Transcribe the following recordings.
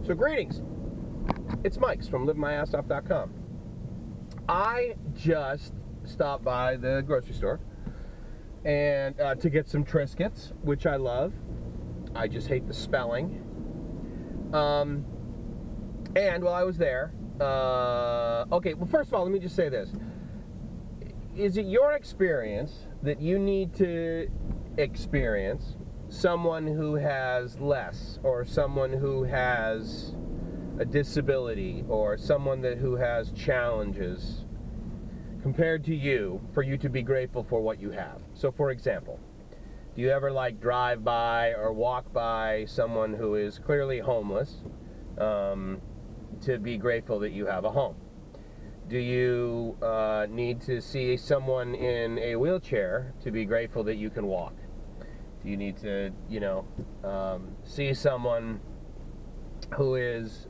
So greetings. It's Mike's from livemyassoff.com. I just stopped by the grocery store and to get some Triscuits, which I love. I just hate the spelling. And while I was there, okay, well, first of all, let me just say this. Is it your experience that you need to experience someone who has less, or someone who has a disability, or someone who has challenges compared to you, for you to be grateful for what you have? So, for example, do you ever drive by or walk by someone who is clearly homeless to be grateful that you have a home? Do you need to see someone in a wheelchair to be grateful that you can walk? Do you need to, see someone who is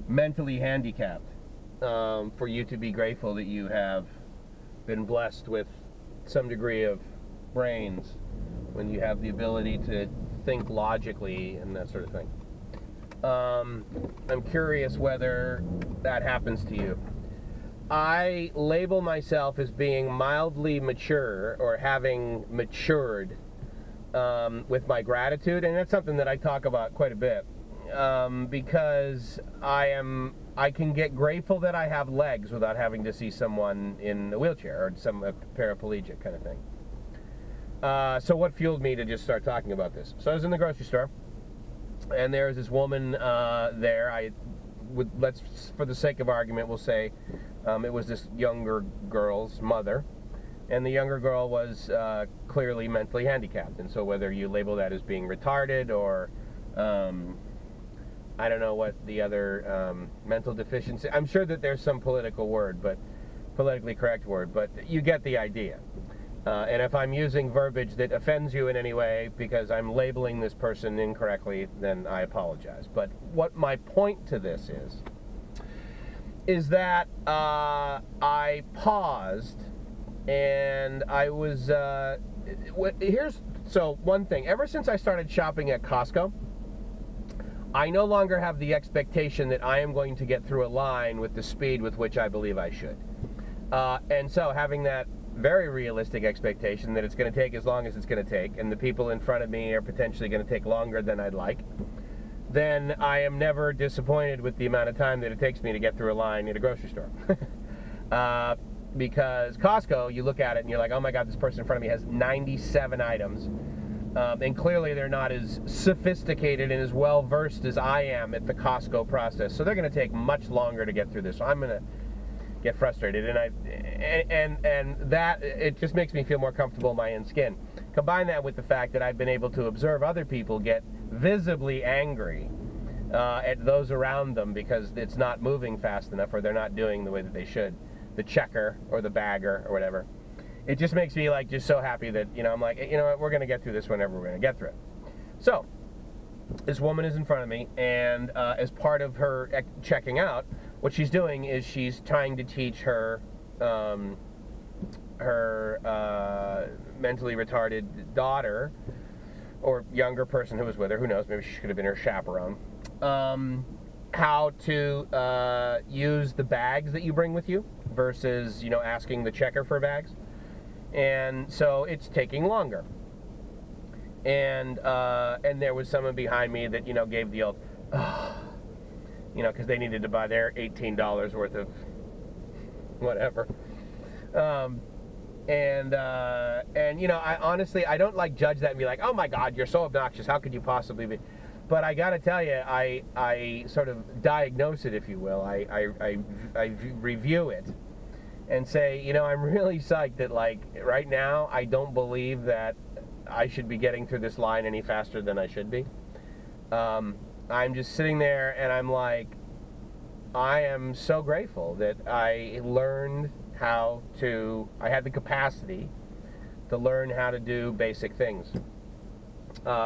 mentally handicapped for you to be grateful that you have been blessed with some degree of brains, when you have the ability to think logically and that sort of thing? I'm curious whether that happens to you. I label myself as being mildly mature, or having matured with my gratitude, and that's something that I talk about quite a bit, because I can get grateful that I have legs without having to see someone in a wheelchair, or some paraplegic kind of thing. So what fueled me to just start talking about this? So I was in the grocery store, and there was this woman there. Let's, for the sake of argument, we'll say it was this younger girl's mother, and the younger girl was clearly mentally handicapped. And so whether you label that as being retarded, or I don't know what the other mental deficiency, I'm sure that there's some politically correct word, but you get the idea. And if I'm using verbiage that offends you in any way because I'm labeling this person incorrectly, then I apologize. But what my point to this is that I paused, and I was, so one thing, ever since I started shopping at Costco, I no longer have the expectation that I am going to get through a line with the speed with which I believe I should. And so having that very realistic expectation that it's going to take as long as it's going to take, and the people in front of me are potentially going to take longer than I'd like, then I am never disappointed with the amount of time that it takes me to get through a line at a grocery store. Because Costco, you look at it and you're like, oh my God, this person in front of me has 97 items. And clearly they're not as sophisticated and as well versed as I am at the Costco process. So they're going to take much longer to get through this. So I'm going to get frustrated, and that, it just makes me feel more comfortable in my own skin. Combine that with the fact that I've been able to observe other people get visibly angry at those around them because it's not moving fast enough, or they're not doing the way that they should, the checker or the bagger or whatever. It just makes me just so happy that, I'm like, you know what, we're going to get through this whenever we're going to get through it. So this woman is in front of me, and as part of her checking out, what she's doing is she's trying to teach her mentally retarded daughter, or younger person who was with her, who knows, maybe she could have been her chaperone, how to use the bags that you bring with you versus, asking the checker for bags. And so it's taking longer. And there was someone behind me that, gave the old, because they needed to buy their $18 worth of whatever. And I honestly, I don't judge that and be like, oh my God, you're so obnoxious, how could you possibly be? But I gotta tell you, I sort of diagnose it, if you will. I review it and say, I'm really psyched that right now I don't believe that I should be getting through this line any faster than I should be. I'm just sitting there and I'm like, I am so grateful that I learned I had the capacity to learn how to do basic things.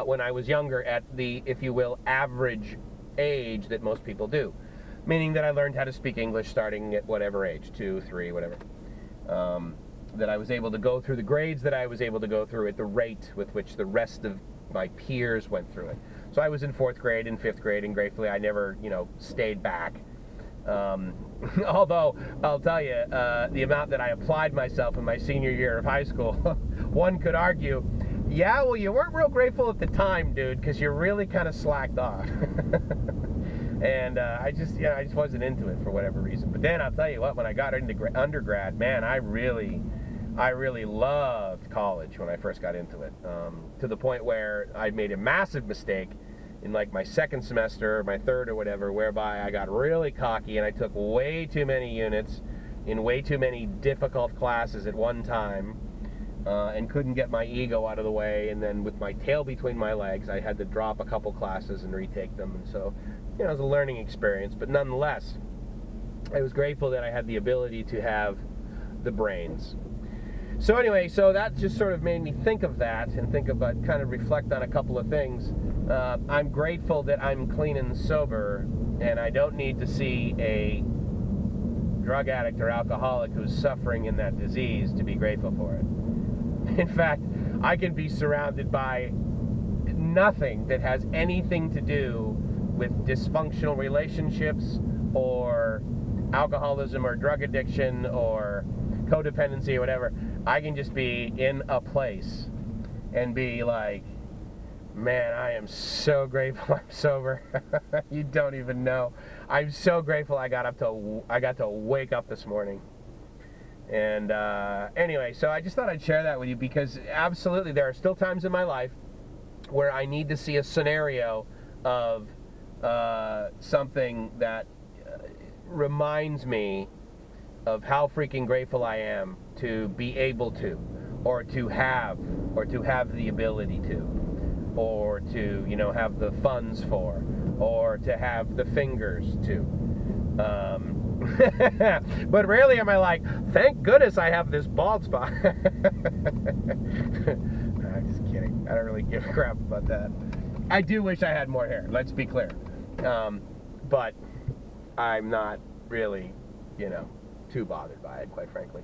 When I was younger, at the, if you will, average age that most people do. Meaning that I learned how to speak English starting at whatever age, 2, 3, whatever. That I was able to go through the grades that I was able to go through at the rate with which the rest of my peers went through it. So I was in 4th grade and 5th grade, and gratefully I never, you know, stayed back. Although, I'll tell you, the amount that I applied myself in my senior year of high school, one could argue, yeah, well, you weren't real grateful at the time, dude, because you really kind of slacked off. And I just wasn't into it for whatever reason. But then I'll tell you what, when I got into undergrad, man, I really loved college when I first got into it, to the point where I made a massive mistake in like my 2nd semester, my 3rd or whatever, whereby I got really cocky and I took way too many units in way too many difficult classes at one time, and couldn't get my ego out of the way, and then with my tail between my legs I had to drop a couple classes and retake them. And so, you know, it was a learning experience, but nonetheless I was grateful that I had the ability to have the brains. So anyway, so that just sort of made me think of that and think about, kind of reflect on a couple of things. I'm grateful that I'm clean and sober, and I don't need to see a drug addict or alcoholic who's suffering in that disease to be grateful for it. In fact, I can be surrounded by nothing that has anything to do with dysfunctional relationships or alcoholism or drug addiction or codependency or whatever. I can just be in a place and be like, man, I am so grateful I'm sober. You don't even know. I'm so grateful I got to wake up this morning. And anyway, so I just thought I'd share that with you, because absolutely there are still times in my life where I need to see a scenario of something that reminds me of how freaking grateful I am to be able to, or to have the ability to, or to, you know, have the funds for, or to have the fingers to. But rarely am I like, thank goodness I have this bald spot. I'm just kidding. I don't really give a crap about that. I do wish I had more hair, let's be clear. But I'm not really, you know, too bothered by it, quite frankly.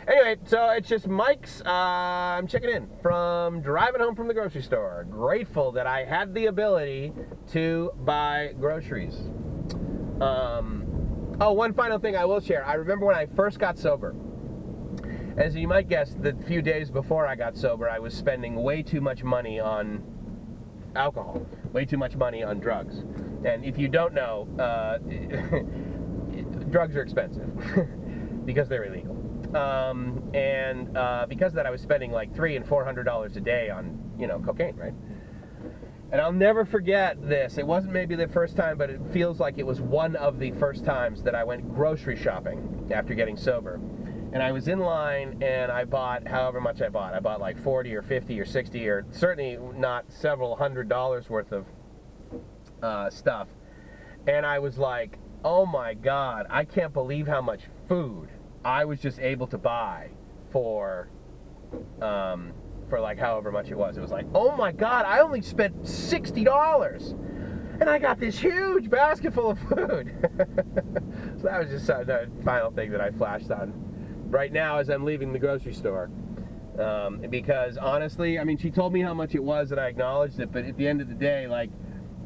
Anyway, so it's just Mike's. I'm checking in from driving home from the grocery store. Grateful that I had the ability to buy groceries. Oh, one final thing I will share. I remember when I first got sober. As you might guess, the few days before I got sober, I was spending way too much money on alcohol, way too much money on drugs. And if you don't know, drugs are expensive because they're illegal. Because of that, I was spending like $300 and $400 a day on, you know, cocaine, right? And I'll never forget this. It wasn't maybe the first time, but it feels like it was one of the first times that I went grocery shopping after getting sober. And I was in line, and I bought however much I bought. I bought like 40 or 50 or 60, or certainly not several $100s worth of stuff. And I was like, oh my God, I can't believe how much food I was just able to buy for like however much it was. It was like, oh my God, I only spent $60 and I got this huge basket full of food. So that was just the final thing that I flashed on right now as I'm leaving the grocery store. Because honestly, I mean, she told me how much it was and I acknowledged it, but at the end of the day, like,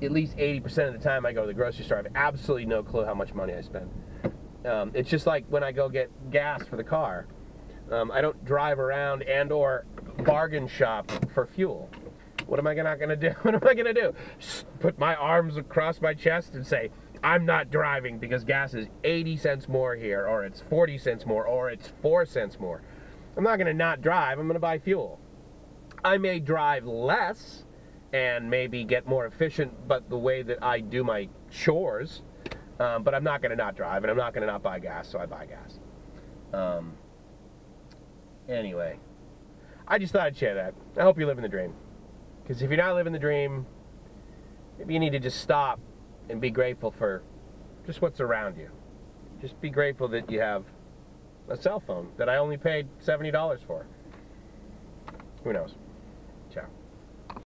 at least 80% of the time I go to the grocery store, I have absolutely no clue how much money I spend. It's just like when I go get gas for the car. I don't drive around and or bargain shop for fuel. What am I not going to do? What am I going to do? Put my arms across my chest and say, I'm not driving because gas is 80 cents more here, or it's 40 cents more, or it's 4 cents more. I'm not going to not drive. I'm going to buy fuel. I may drive less and maybe get more efficient, but the way that I do my chores, but I'm not going to not drive, and I'm not going to not buy gas, so I buy gas. Anyway, I just thought I'd share that. I hope you're living the dream. Because if you're not living the dream, maybe you need to just stop and be grateful for just what's around you. Just be grateful that you have a cell phone that I only paid $70 for. Who knows?